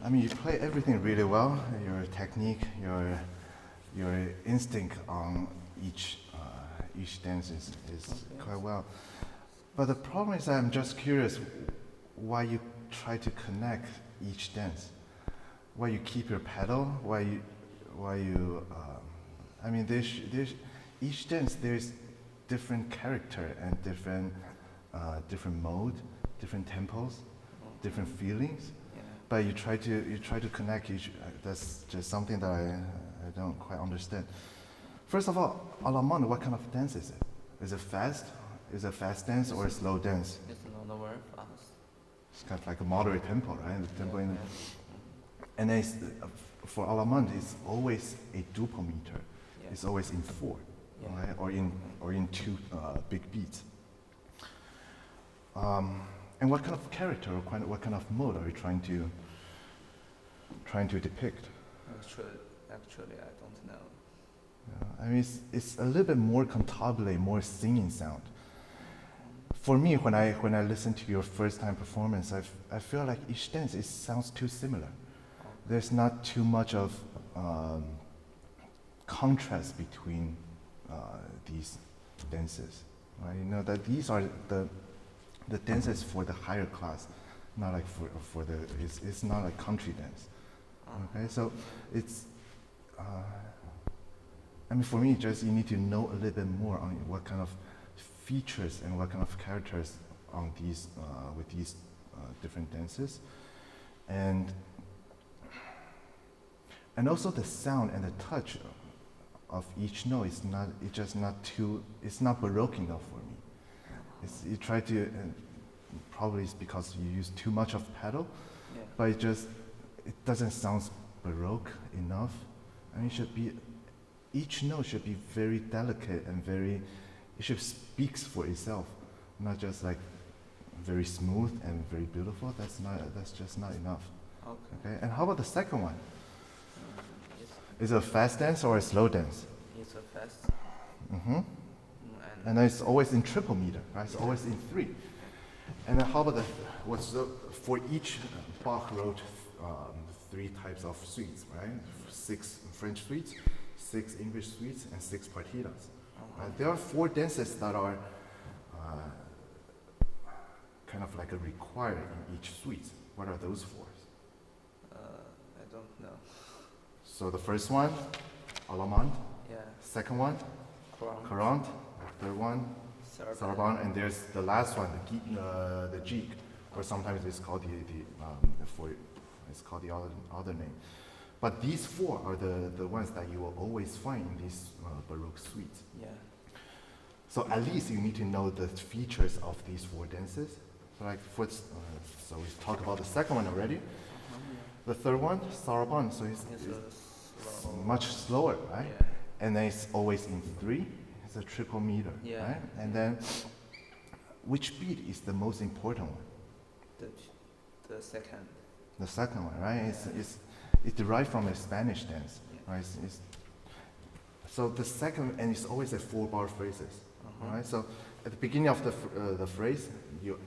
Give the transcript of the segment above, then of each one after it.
I mean, you play everything really well. Your technique, your instinct on each dance is quite well. But the problem is, I'm just curious why you try to connect each dance. Why you keep your pedal? Why you? I mean, there's each dance there's different character and different mode, different tempos, different feelings. Yeah. But you try to connect each. That's just something that I don't quite understand. First of all, a la mode, what kind of dance is it? Is it fast? Is it a fast dance or a slow dance? It's not very fast. It's kind of like a moderate tempo, right? The tempo in and then for a la mode, it's always a duple meter. Yeah. It's always in 4, Yeah. right? Or in 2 big beats. And what kind of character or what kind of mode are you trying to depict? Actually, I don't know. I mean, it's a little bit more cantabile, more singing sound. For me, when I listen to your first time performance, I feel like each dance it sounds too similar. There's not too much of contrast between these dances. Right? You know that these are the dances for the higher class, not like for the it's not like country dance. Okay, so it's. I mean, for me, just you need to know a little bit more on what kind of features and what kind of characters on these with these different dances, and also the sound and the touch of each note is not. It's just not too. It's not baroque enough for me. You try to. Probably it's because you use too much of pedal, Yeah. but it doesn't sound baroque enough. I mean, each note should be very delicate and it should speaks for itself, not just like very smooth and very beautiful. That's just not enough. Okay. And how about the second one? Is it a fast dance or a slow dance? It's a fast. Mm-hmm. And it's always in triple meter, right? It's always in 3. And then how about for each Bach wrote 3 types of suites, right? 6 French suites, 6 English suites, and 6 partitas. There are 4 dances that are kind of like a required in each suite. What are those 4? I don't know. So the first one, Allemande. Yeah. Second one, Courante. Third one, Sarabande. And there's the last one, the jig, or sometimes it's called it's called the other name. But these 4 are the ones that you will always find in these Baroque suites. Yeah. So at least you need to know the features of these 4 dances. So so we talked about the second one already. The third one, Sarabande, so it's much slower, right? Yeah. And then it's always in 3. It's a triple meter, Yeah. right? And then, which beat is the most important one? The second. The second one, right? It's derived from a Spanish dance, right? So the second, and it's always a 4-bar phrases, right? So at the beginning of the phrase, you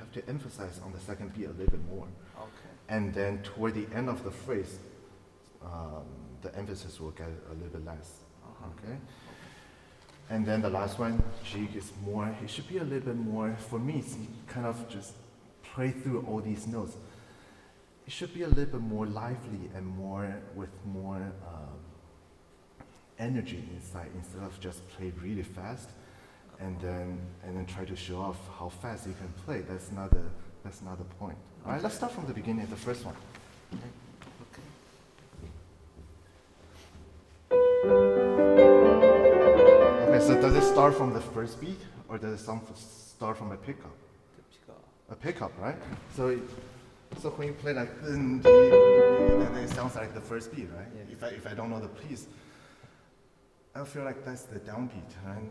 have to emphasize on the second beat a little bit more. Okay. And then toward the end of the phrase, the emphasis will get a little bit less, okay? And then the last one, jig is more, it should be a little bit more, for me, it's kind of just play through all these notes. It should be a little bit more lively and with more energy inside, instead of just play really fast and then try to show off how fast you can play. That's not the point. All right, let's start from the beginning, the first one. Okay, so does it start from the first beat, or does it start from a pickup? A pickup, right? So when you play like, then it sounds like the first beat, right? Yeah. If I don't know the piece, I feel like that's the downbeat, right?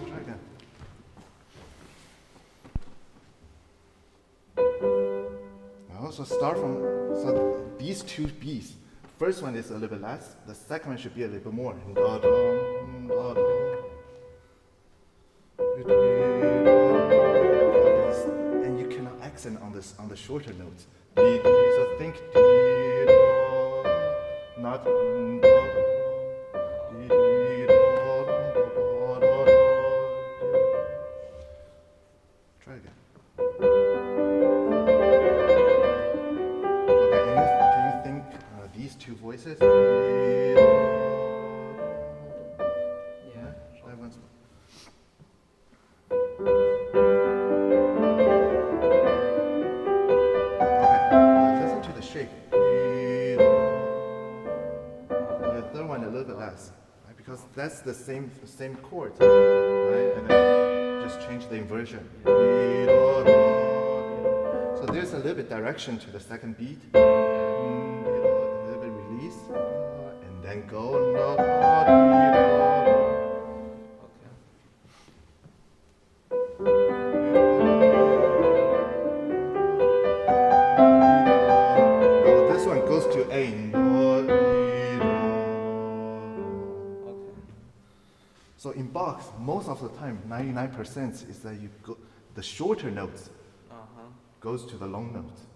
Try again. So these 2 beats first one is a little bit less. The second one should be a little bit more. Da, dum, da, dum. And you cannot accent on this on the shorter notes. So think not try again. Okay, and can you think these two voices? Yeah. Try once more. Listen to the shape. The third one a little bit less, right? Because that's the same chord, right? And then just change the inversion. So there's a little bit direction to the second beat. A little bit release, and then go. This one goes to A. So in Bach, most of the time, 99% is that you go, the shorter notes goes to the long notes,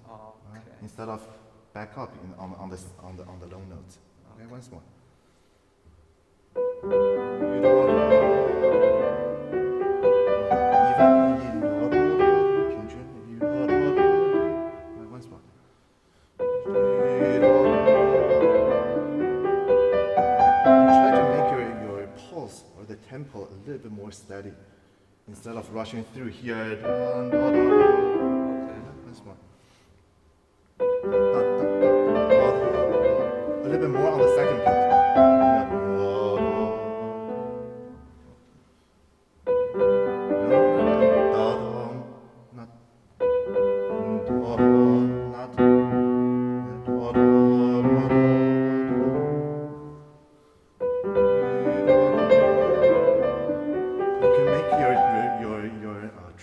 right? Instead of back up on the long notes. Okay, once more. Once more. Try to make your pulse or the tempo a little bit more steady instead of rushing through here. Once more. A little bit more on the second beat.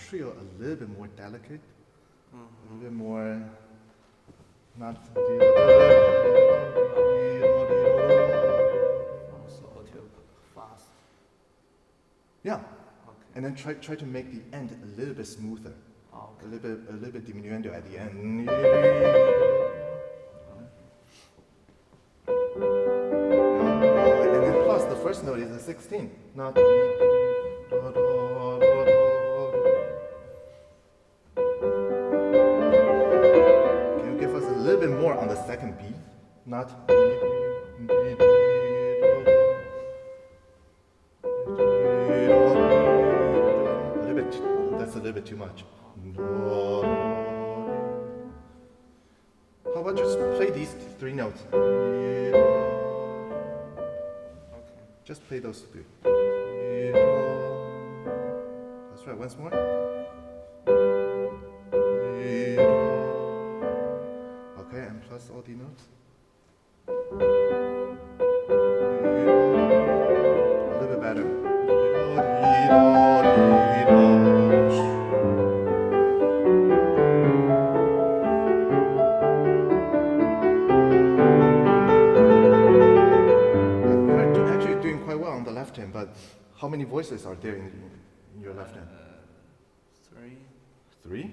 Trio a little bit more delicate, a little bit more not slow to fast. Yeah. And then try to make the end a little bit smoother. A little bit diminuendo at the end. And then plus the first note is a 16, not a little bit more on the second beat, not a little bit. That's a little bit too much. How about just play these three notes? Just play those three. That's right. Once more. And plus all the notes. A little bit better. You're actually doing quite well on the left hand, but how many voices are there in your left hand? 3. 3?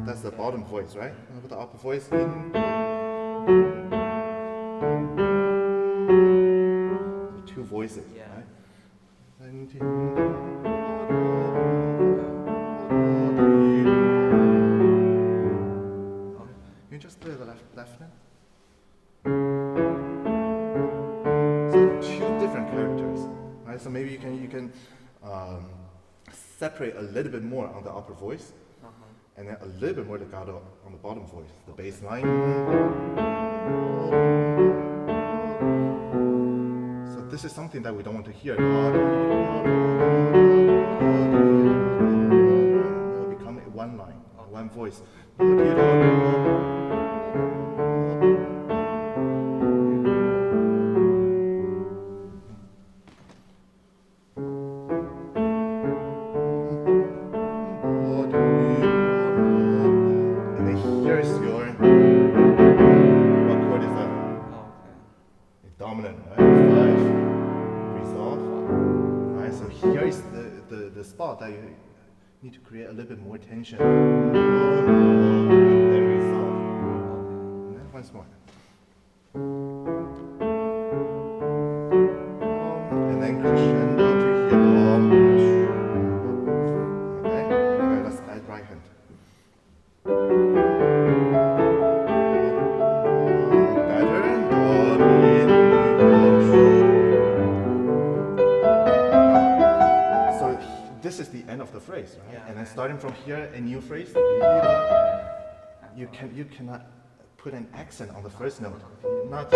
That's the bottom voice, right? With the upper voice in. So 2 voices, right? You just play the left hand. So 2 different characters, right? So maybe you can separate a little bit more on the upper voice, and then a little bit more legato on the bottom voice, the bass line. So this is something that we don't want to hear. It'll become one line, one voice. that you need to create a little bit more tension. And then resolve. And then once more. And then crescendo to here. Okay, anyway, let's add right hand. Better. So this is the end of the phrase, right? Yeah. And then starting from here, a new phrase. You cannot put an accent on the first note. Not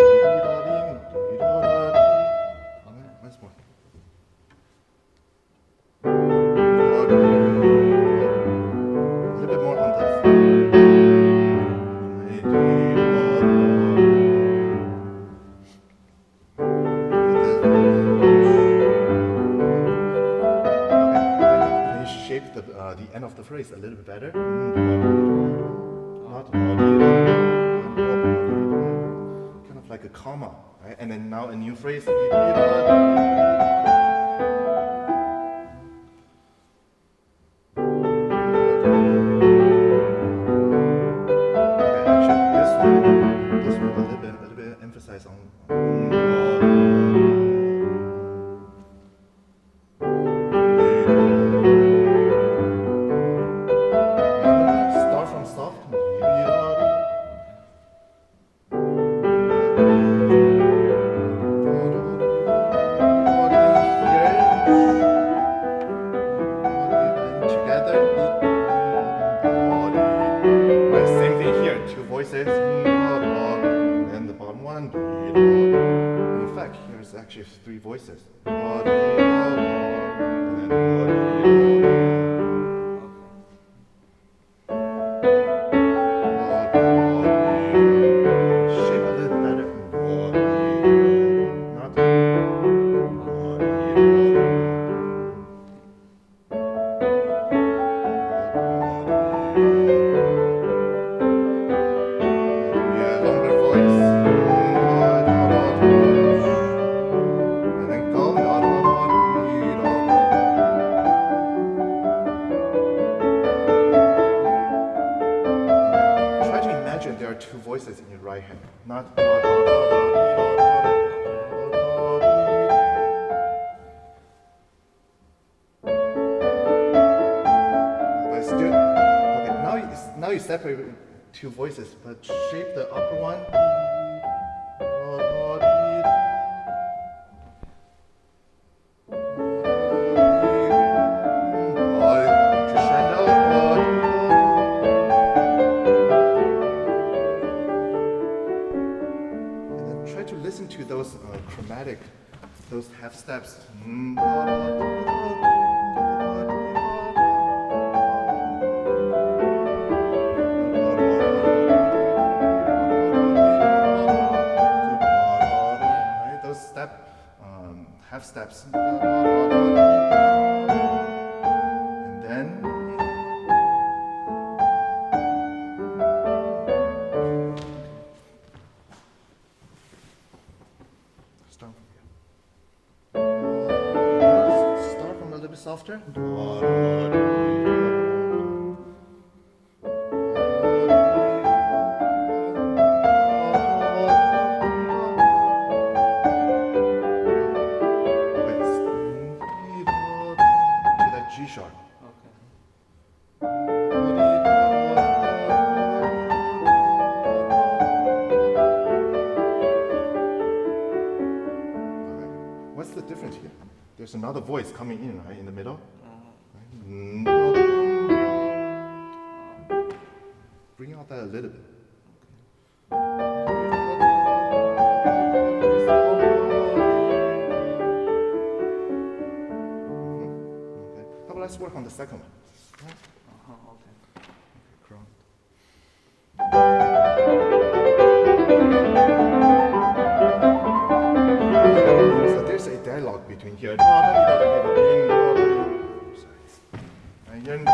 once more. A little bit more on this. Can you shape the end of the phrase a little bit better? Not kind of like a comma, right? And then now a new phrase. This one a little bit emphasize on. Start from soft. Together. Right, same thing here. Two voices. And the bottom one. In fact, here's actually three voices. And then shape a little better. Not. Yeah, longer voice. And then go. Try to imagine there are two voices in your right hand. Not. But still, okay. Now you separate two voices, but shape the upper one. Crescendo. And then try to listen to those chromatic, those half steps. Right, those half steps. And then start from here. Start from a little bit softer. To that G sharp. Okay. What's the difference here? There's another voice coming in, right, in the middle. Right? Bring out that a little bit. Okay. How about let's work on the second one? Right? Okay. Crown. So there's a dialogue between here. And here. You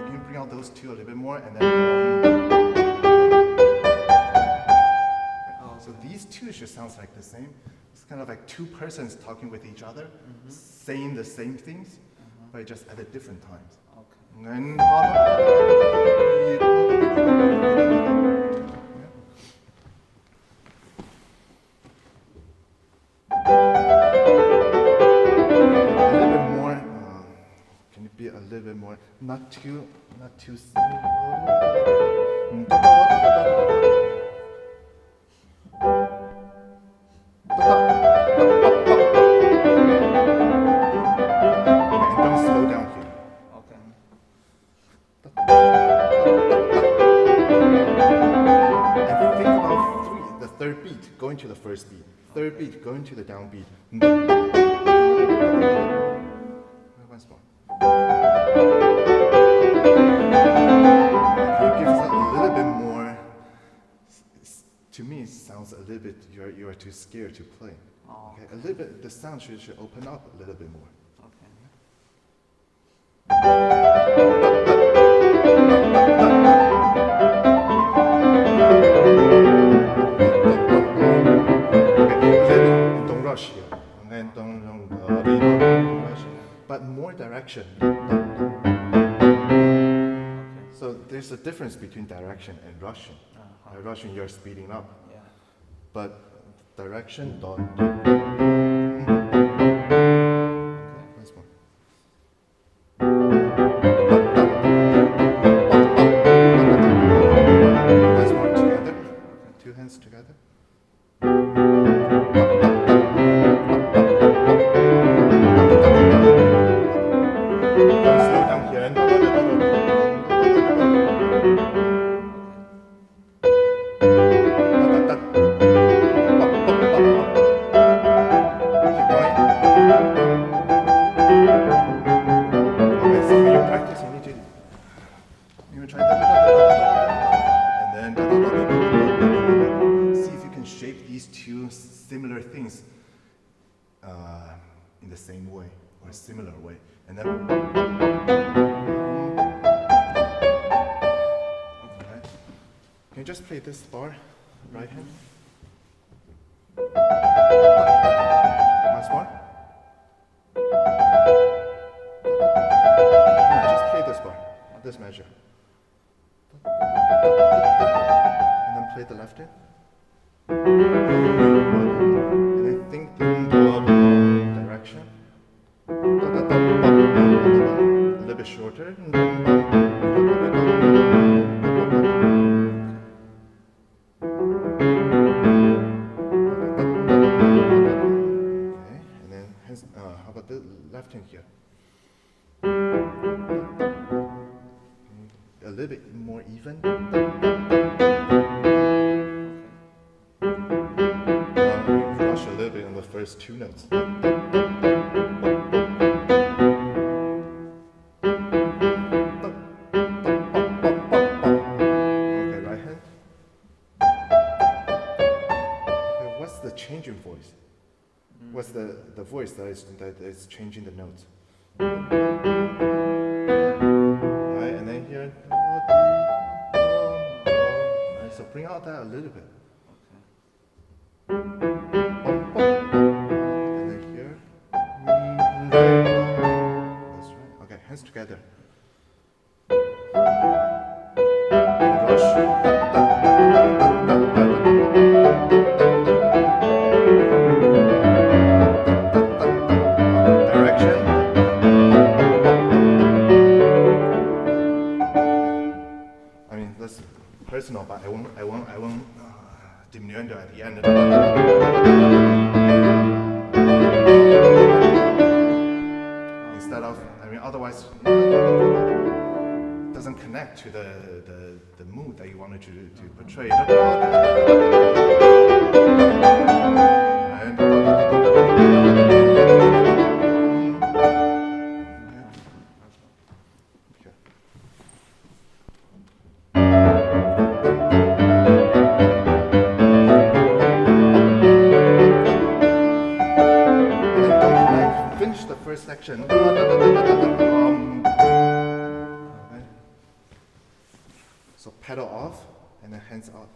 can bring out those two a little bit more, and then. So these two should sound like the same. It's kind of like two persons talking with each other, saying the same things, but just at a different times. Okay. And a little bit more. Can it be a little bit more? Not too. Don't slow down here. Okay. And think about three, the third beat going to the first beat. Third beat going to the downbeat. Once more. Can you give us a little bit more? To me, it sounds a little bit you are too scared to play. Oh, Okay, a little bit. The sound should open up a little bit more. okay. Okay, don't rush here. And don't rush. But more direction. So there's a difference between direction and rushing. Rushing, you're speeding up. Yeah. But direction, don't. Once more. Once more together. Two hands together. Don't slow down here. Keep going. Okay, so when you practice, you need to try and then see if you can shape these two similar things in the same way or a similar way, and then. Okay. Can you just play this bar, right hand? Once more. No, just play this bar, this measure. And then play the left hand. And then think the direction. A little bit shorter. How about the left hand here? A little bit more even. Rush a little bit on the first two notes. Okay, right hand. Okay, what's the changing voice? What's the voice that is changing the notes? Right, and then here. Right, so bring out that a little bit. And then here. That's right. Okay, hands together. Rush. Personal, but I won't diminuendo at the end. Instead of, otherwise it doesn't connect to the mood that you wanted to portray. Section. Okay. So pedal off and then hands out.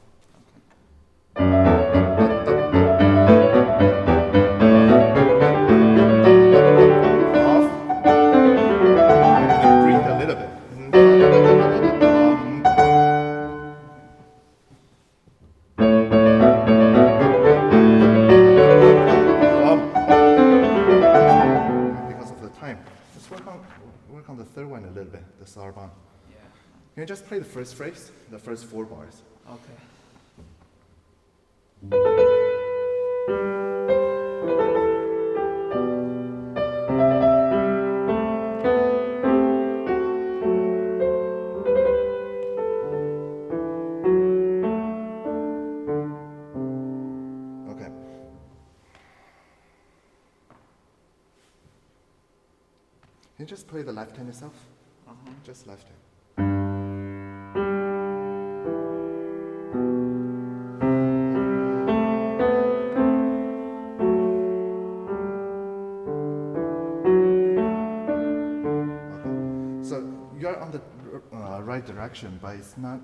Okay. time. Let's work on the third one a little bit, the saraband. Yeah. Can you just play the first phrase, the first 4 bars? Okay. Okay. Can you just play the left hand itself? Just left hand. Okay. So you're on the right direction, but it's not.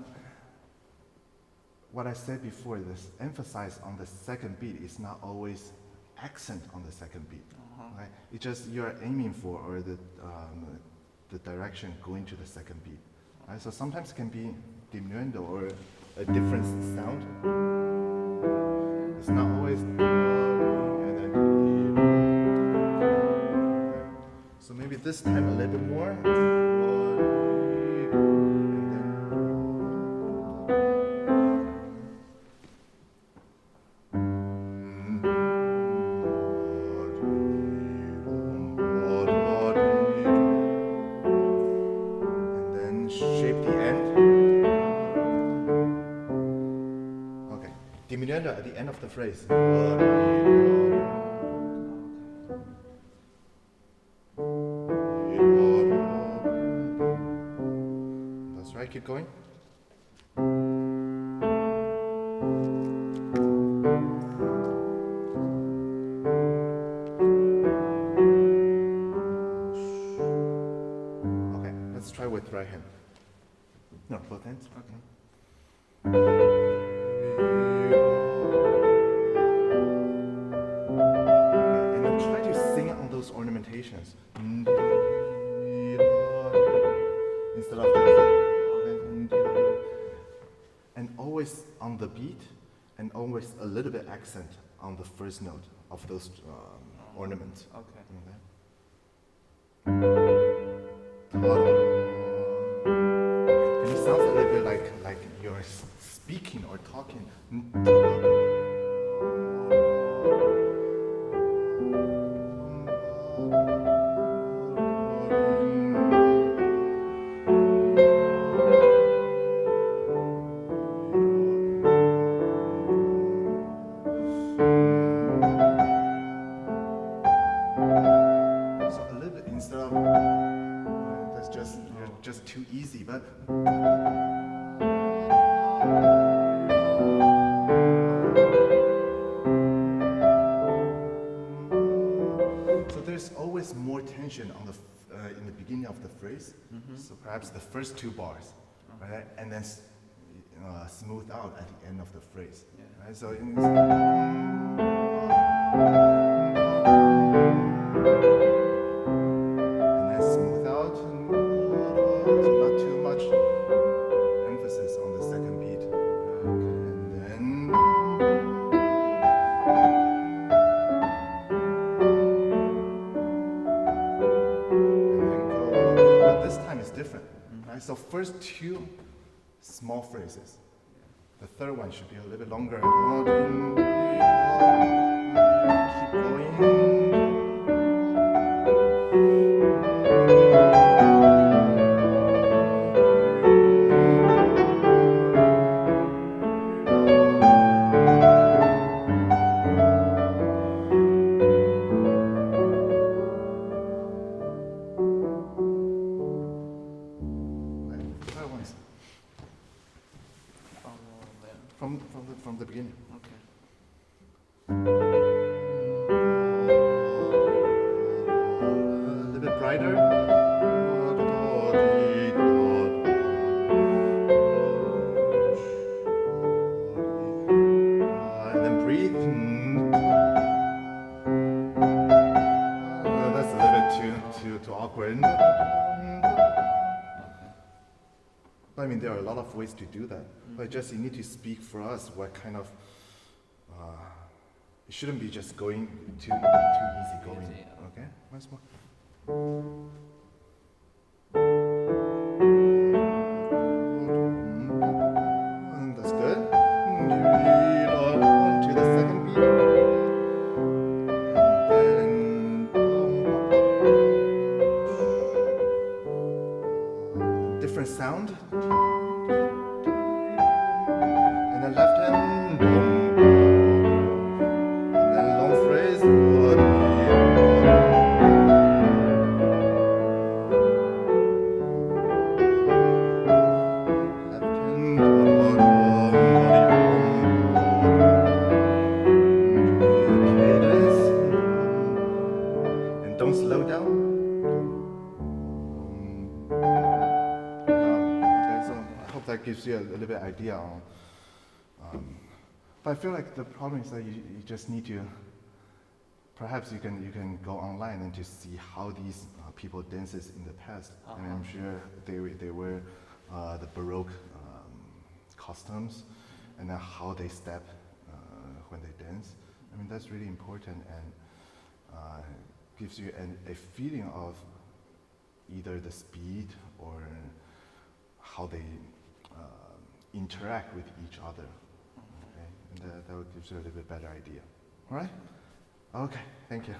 What I said before, this emphasis on the second beat is not always accent on the second beat. Right? It's just you're aiming for, or the direction going to the second beat. Right? So sometimes it can be diminuendo or a different sound. It's not always and then so maybe this time a little bit more. Diminuendo at the end of the phrase. That's right, keep going. Okay, let's try with right hand. No, both hands. Okay. Ornamentations instead of and always on the beat and always a little bit accent on the first note of those ornaments. Okay. And it sounds a little bit like you're speaking or talking. Just too easy, but so there's always more tension on the in the beginning of the phrase. So perhaps the first 2 bars, right, and then smooth out at the end of the phrase. Yeah. Right? So. So first 2 small phrases. The third one should be a little bit longer. Keep going. From the beginning. Okay. A little bit brighter. And then breathe. That's a little bit too awkward. I mean, there are a lot of ways to do that, but just you need to speak for us what kind of. It shouldn't be just going too easy going. Okay, once more. sound. And then left hand, and then long phrase. And don't slow down. Okay, so I hope that gives you a little bit idea on. But I feel like the problem is that you just need to. Perhaps you can go online and just see how these people dances in the past, and I'm sure they were the Baroque costumes, and then how they step when they dance. I mean that's really important and gives you a feeling of either the speed or how they interact with each other. Okay? And that will give you a little bit better idea. All right? Okay, thank you.